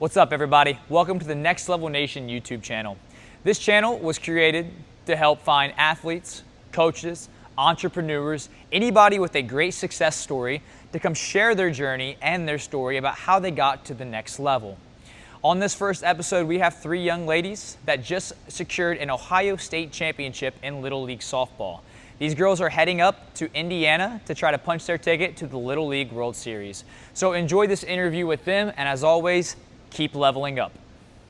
What's up, everybody? Welcome to the Nxt Level Nation YouTube channel. This channel was created to help find athletes, coaches, entrepreneurs, anybody with a great success story to come share their journey and their story about how they got to the next level. On this first episode, we have three young ladies that just secured an Ohio State championship in Little League softball. These girls are heading up to Indiana to try to punch their ticket to the Little League World Series. So enjoy this interview with them, and as always, keep leveling up.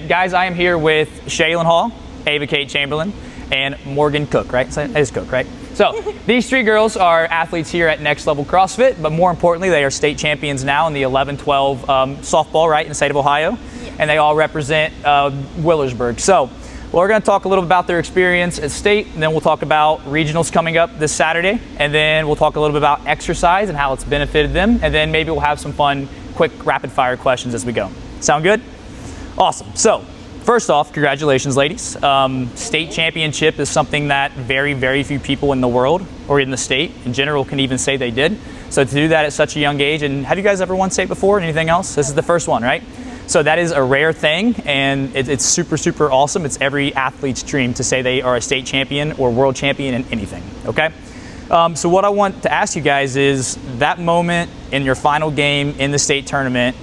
Guys, I am here with Shaylin Hall, Ava Kate Chamberlain, and Morgan Cook, right? It is Cook, right? So these three girls are athletes here at Nxt Level CrossFit, but more importantly, they are state champions now in the 11-12 softball, right, in the state of Ohio. Yes. And they all represent Wheelersburg. So we're going to talk a little about their experience at state, and then we'll talk about regionals coming up this Saturday, and then we'll talk a little bit about exercise and how it's benefited them, and then maybe we'll have some fun, quick, rapid-fire questions as we go. Sound good? Awesome. So first off, congratulations, ladies. State championship is something that very, very few people in the world or in the state in general can even say they did. So to do that at such a young age, and have you guys ever won state before? Anything else? This is the first one, right? So that is a rare thing, and it's super, super awesome. It's every athlete's dream to say they are a state champion or world champion in anything, okay? So what I want to ask you guys is that moment in your final game in the state tournament,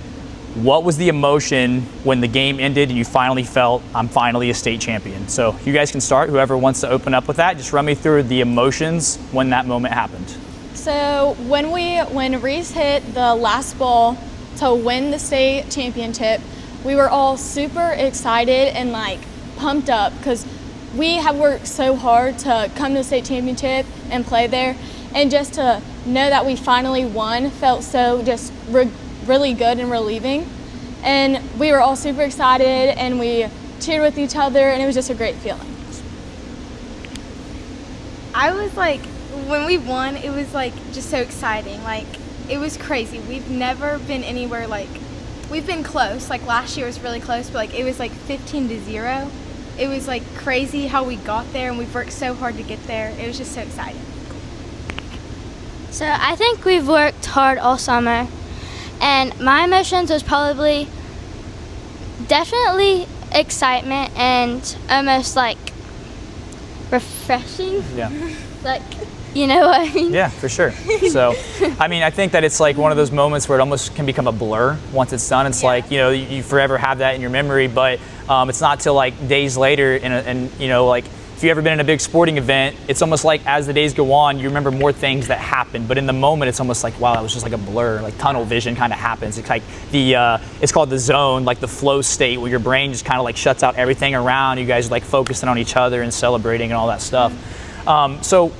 what was the emotion when the game ended and you finally felt, I'm finally a state champion? So you guys can start, whoever wants to open up with that. Just run me through the emotions when that moment happened. So when Reese hit the last ball to win the state championship, we were all super excited and like pumped up because we have worked so hard to come to the state championship and play there, and just to know that we finally won felt so just really good and relieving. And we were all super excited and we cheered with each other, and it was just a great feeling. I was like, when we won, it was like just so exciting. Like, it was crazy. We've never been anywhere like, we've been close. Like last year was really close, but like it was like 15-0. It was like crazy how we got there, and we've worked so hard to get there. It was just so exciting. So I think we've worked hard all summer, and my emotions was probably definitely excitement and almost like refreshing. Yeah. Like, you know what I mean? Yeah, for sure. So, I mean, I think that it's like one of those moments where it almost can become a blur once it's done. It's like, you know, you forever have that in your memory, but it's not till like days later, and you know, like if you've ever been in a big sporting event, it's almost like as the days go on, you remember more things that happened. But in the moment, it's almost like, wow, that was just like a blur, like tunnel vision kind of happens. It's like it's called the zone, like the flow state, where your brain just kind of like shuts out everything around. You guys are like focusing on each other and celebrating and all that stuff. So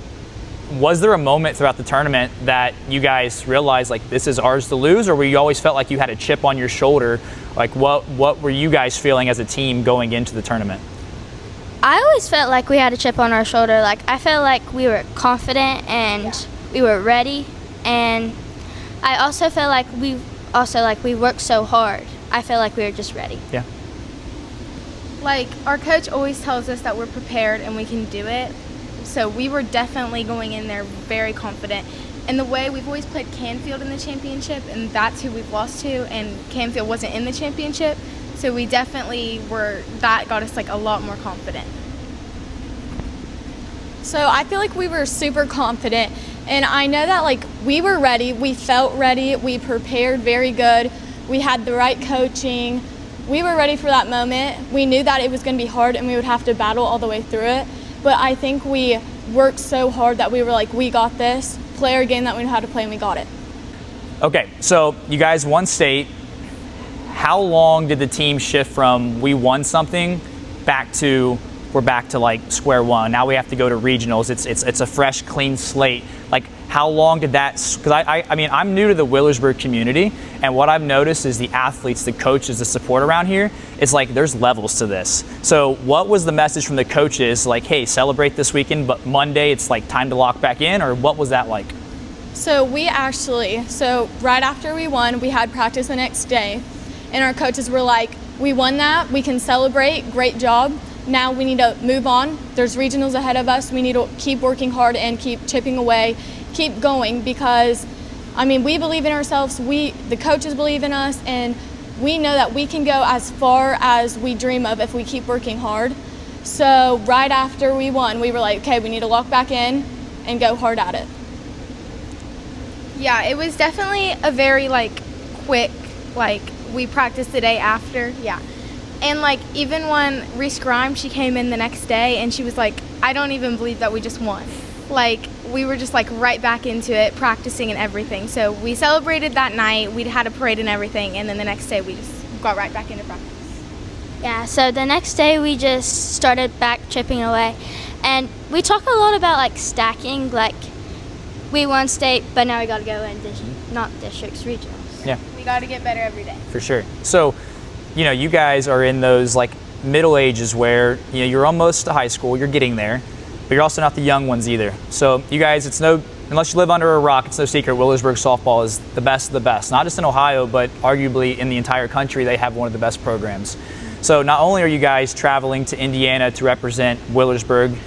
was there a moment throughout the tournament that you guys realized like this is ours to lose, or were you always felt like you had a chip on your shoulder? Like what were you guys feeling as a team going into the tournament? I always felt like we had a chip on our shoulder. Like, I felt like we were confident and we were ready, and I also felt like we worked so hard. I felt like we were just ready. Yeah. Like, our coach always tells us that we're prepared and we can do it. So we were definitely going in there very confident. And the way we've always played Canfield in the championship, and that's who we've lost to, and Canfield wasn't in the championship. So we definitely that got us like a lot more confident. So I feel like we were super confident, and I know that like we were ready, we felt ready, we prepared very good, we had the right coaching, we were ready for that moment. We knew that it was going to be hard and we would have to battle all the way through it, but I think we worked so hard that we were like, we got this, play our game that we know how to play, and we got it. Okay, so you guys won state. How long did the team shift from we won something back to we're back to like square one? Now we have to go to regionals. It's a fresh, clean slate. Like, how long did that? Because I mean, I'm new to the Wheelersburg community, and what I've noticed is the athletes, the coaches, the support around here is like there's levels to this. So what was the message from the coaches? Like, hey, celebrate this weekend, but Monday it's like time to lock back in, or what was that like? So right after we won, we had practice the next day. And our coaches were like, we won that, we can celebrate, great job. Now we need to move on. There's regionals ahead of us. We need to keep working hard and keep chipping away, keep going, because I mean, we believe in ourselves, the coaches believe in us, and we know that we can go as far as we dream of if we keep working hard. So right after we won, we were like, okay, we need to lock back in and go hard at it. Yeah, it was definitely a very quick, we practiced the day after. Yeah. And even when Reese Grimes, she came in the next day and she was like, I don't even believe that we just won. We were just right back into it, practicing and everything. So we celebrated that night, we'd had a parade and everything, and then the next day we just got right back into practice. Yeah, so the next day we just started back chipping away. And we talk a lot about stacking, we won state, but now we got to go in not districts, regionals. Yeah. We got to get better every day. For sure. So, you guys are in those middle ages where, you're almost to high school, you're getting there, but you're also not the young ones either. So you guys, unless you live under a rock, it's no secret, Wheelersburg softball is the best of the best. Not just in Ohio, but arguably in the entire country, they have one of the best programs. So not only are you guys traveling to Indiana to represent Wheelersburg,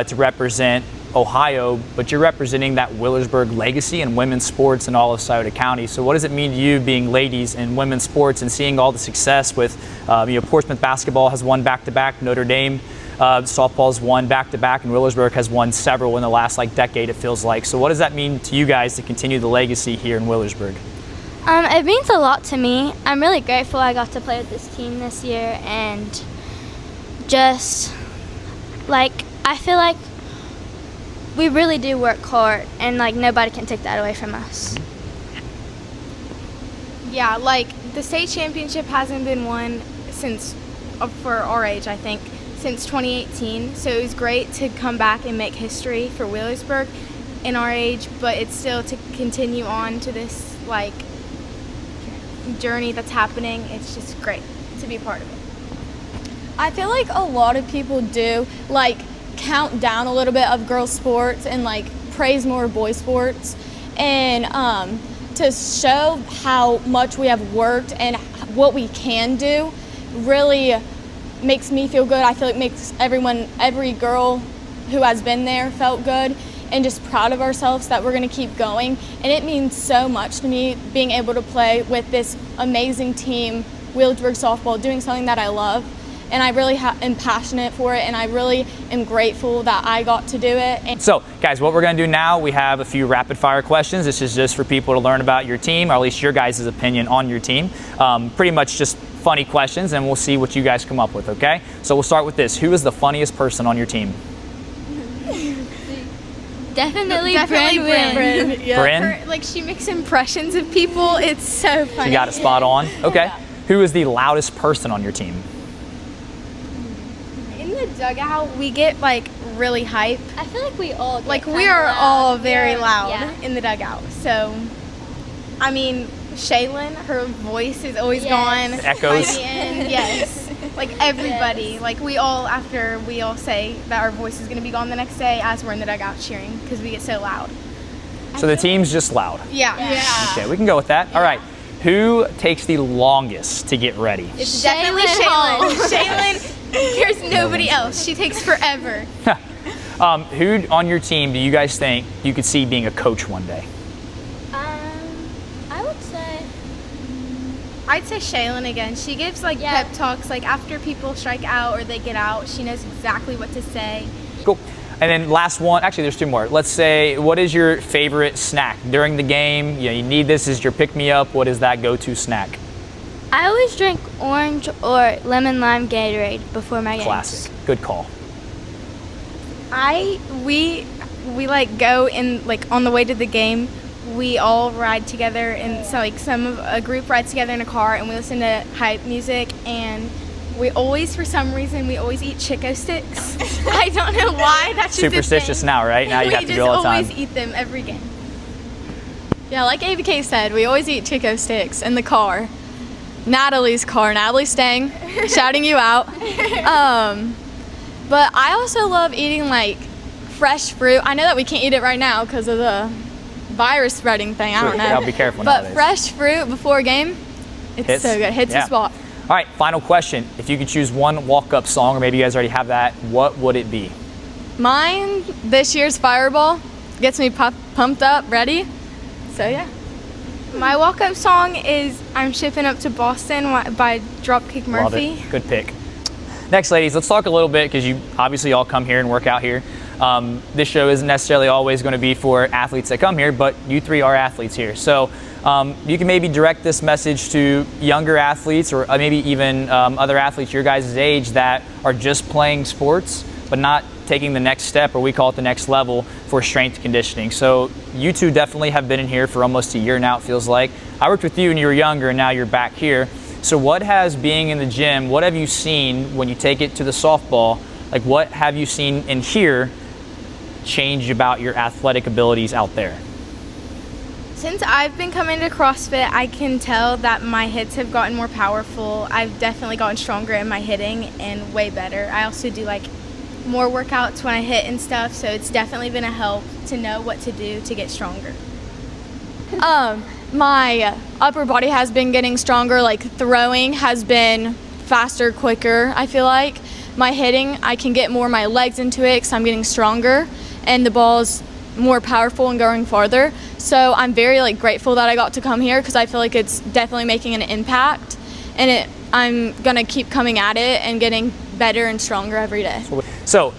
to represent Ohio, but you're representing that Wheelersburg legacy in women's sports in all of Scioto County. So what does it mean to you being ladies in women's sports and seeing all the success with, Portsmouth basketball has won back-to-back, Notre Dame softball's won back-to-back, and Wheelersburg has won several in the last decade, it feels like. So what does that mean to you guys to continue the legacy here in Wheelersburg? It means a lot to me. I'm really grateful I got to play with this team this year, and just I feel like we really do work hard, and nobody can take that away from us. Yeah, the state championship hasn't been won since, for our age, I think, since 2018. So it was great to come back and make history for Wheelersburg in our age, but it's still to continue on to this journey that's happening. It's just great to be part of it. I feel like a lot of people do count down a little bit of girls sports and praise more boys sports, and to show how much we have worked and what we can do really makes me feel good. I feel like makes every girl who has been there felt good and just proud of ourselves that we're going to keep going. And it means so much to me being able to play with this amazing team, Wheelersburg softball, doing something that I love. And I really am passionate for it, and I really am grateful that I got to do it. So, guys, what we're going to do now, we have a few rapid-fire questions. This is just for people to learn about your team, or at least your guys' opinion on your team. Pretty much just funny questions, and we'll see what you guys come up with, okay? So we'll start with this. Who is the funniest person on your team? Definitely Bryn. Yeah. Bryn? She makes impressions of people. It's so funny. She got a spot on. Okay. Yeah. Who is the loudest person on your team? In the dugout, we get really hype. I feel like we all get we are loud. all very loud Yeah. in the dugout. So, I mean, Shaylin, her voice is always gone. Echoes. By the end, yes. Everybody, Yes. we all, after we all say that our voice is going to be gone the next day as we're in the dugout cheering because we get so loud. So the team's just loud. Yeah. Okay, we can go with that. All right. Who takes the longest to get ready? It's definitely Shaylin. Shaylin, there's nobody else. She takes forever. Who on your team do you guys think you could see being a coach one day? I'd say Shaylin again. She gives pep talks after people strike out or they get out. She knows exactly what to say. Cool. And then last one, actually there's two more. Let's say, what is your favorite snack during the game? You need this as your pick-me-up. What is that go-to snack? I always drink orange or lemon lime Gatorade before my games. Classic. Good call. We go in on the way to the game. We all ride together, and so a group rides together in a car, and we listen to hype music, and we always, for some reason, eat Chico sticks. I don't know why. That's just superstitious now, right? Now you have to do all the time. We just always eat them every game. Yeah, like ABK said, we always eat Chico sticks in the car. Natalie's car. Natalie's staying, shouting you out. But I also love eating fresh fruit. I know that we can't eat it right now because of the virus spreading thing. I don't know. I'll be careful But nowadays. fresh fruit before a game, it's so good. Hits the spot. All right, final question. If you could choose one walk-up song, or maybe you guys already have that, what would it be? Mine, this year's Fireball, gets me pumped up, ready. So yeah. My walk-up song is I'm Shipping Up to Boston by Dropkick Murphy. Love it. Good pick. Next, ladies, let's talk a little bit, because you obviously all come here and work out here. This show isn't necessarily always going to be for athletes that come here, but you three are athletes here. So you can maybe direct this message to younger athletes, or maybe even other athletes your guys' age that are just playing sports but not taking the next step, or we call it the next level, for strength conditioning. So you two definitely have been in here for almost a year now, it feels like. I worked with you when you were younger, and now you're back here. So what has being in the gym, what have you seen when you take it to the softball? Like, what have you seen in here change about your athletic abilities out there? Since I've been coming to CrossFit, I can tell that my hits have gotten more powerful. I've definitely gotten stronger in my hitting and way better. I also do like more workouts when I hit and stuff, so it's definitely been a help to know what to do to get stronger. My upper body has been getting stronger, like throwing has been faster, quicker, I feel like. My hitting, I can get more of my legs into it because I'm getting stronger, and the ball's more powerful and going farther. So I'm very grateful that I got to come here, because I feel like it's definitely making an impact, and I'm gonna keep coming at it and getting better and stronger every day. So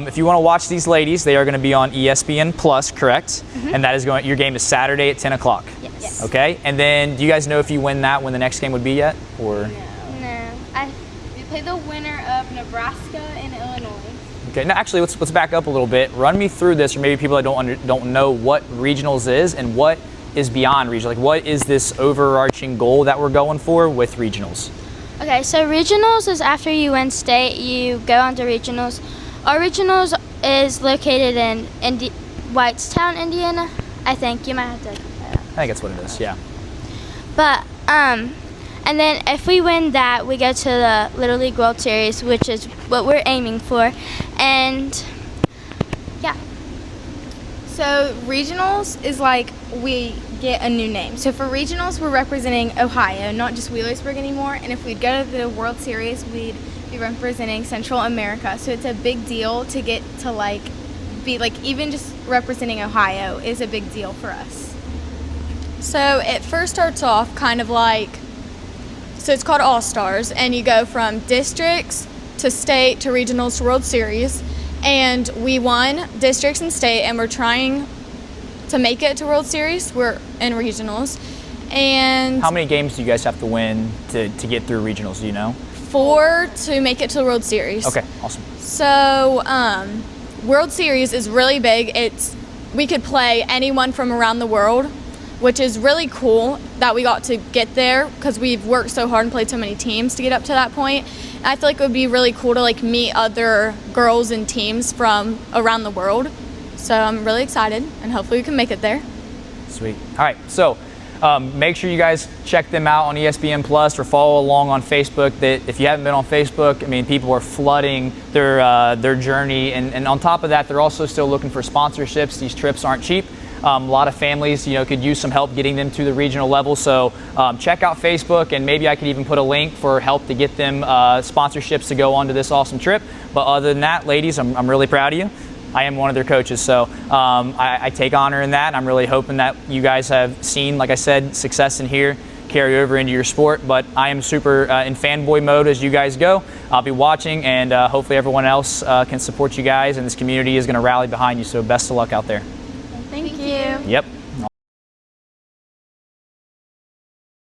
if you want to watch these ladies, they are going to be on ESPN Plus, correct? And that is your game is Saturday at 10 o'clock. Yes. Okay, and then do you guys know if you win that, when the next game would be yet? Or No. We play the winner of Nebraska and Illinois. okay, now actually let's back up a little bit. Run me through this, or maybe people that don't know what regionals is and what is beyond regional. Like, what is this overarching goal that we're going for with regionals? Okay, so regionals is after you win state, you go on to regionals. Our regionals is located in Whitestown, Indiana. I think you might have to look that up. I think that's what it is. Yeah. But and then if we win that, we go to the Little League World Series, which is what we're aiming for. And yeah. So regionals is like we get a new name. So for regionals, we're representing Ohio, not just Wheelersburg anymore. And if we'd go to the World Series, we'd be representing Central America. So it's a big deal to get to be even just representing Ohio is a big deal for us. So it first starts off kind of so it's called All-Stars, and you go from districts to state to regionals to World Series. And we won districts and state, and we're trying to make it to World Series. We're in regionals. And How many games do you guys have to win to get through regionals, do you know? 4 to make it to the World Series. Okay, awesome. So World Series is really big. We could play anyone from around the world, which is really cool that we got to get there, because we've worked so hard and played so many teams to get up to that point. And I feel like it would be really cool to meet other girls and teams from around the world. So I'm really excited, and hopefully we can make it there. Sweet. All right, so make sure you guys check them out on ESPN Plus, or follow along on Facebook. That if you haven't been on Facebook, I mean, people are flooding their journey, and on top of that, they're also still looking for sponsorships. These trips aren't cheap. A lot of families, could use some help getting them to the regional level. So check out Facebook, and maybe I could even put a link for help to get them sponsorships to go on to this awesome trip. But other than that, ladies, I'm really proud of you. I am one of their coaches, so I take honor in that. And I'm really hoping that you guys have seen, like I said, success in here carry over into your sport. But I am super in fanboy mode as you guys go. I'll be watching, and hopefully everyone else can support you guys, and this community is going to rally behind you. So best of luck out there. Thank you. Yep.